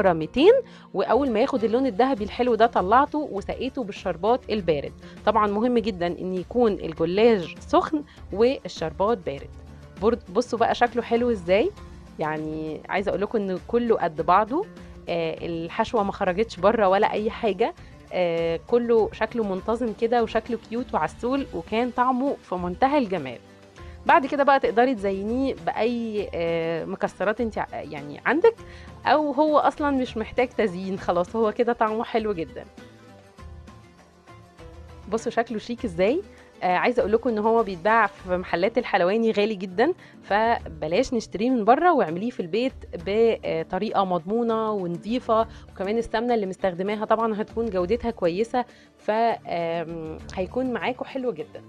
200، واول ما ياخد اللون الذهبي الحلو ده طلعته وسقيته بالشربات البارد. طبعا مهم جدا ان يكون الجلاش سخن والشربات بارد. بصوا بقى شكله حلو ازاي. يعني عايزه اقول لكم ان كله قد بعضه، الحشوه ما خرجتش بره ولا اي حاجه، كله شكله منتظم كده وشكله كيوت وعسول، وكان طعمه في منتهى الجمال. بعد كده بقى تقدري تزينيه باي مكسرات انت يعني عندك، او هو اصلا مش محتاج تزيين، خلاص هو كده طعمه حلو جدا. بصوا شكله شيك ازاي. عايزه اقول لكم ان هو بيتباع في محلات الحلواني غالي جدا، فبلاش نشتريه من بره واعمليه في البيت بطريقه مضمونه ونظيفه. وكمان السمنه اللي مستخدماها طبعا هتكون جودتها كويسه، فهيكون معاكم حلو جدا.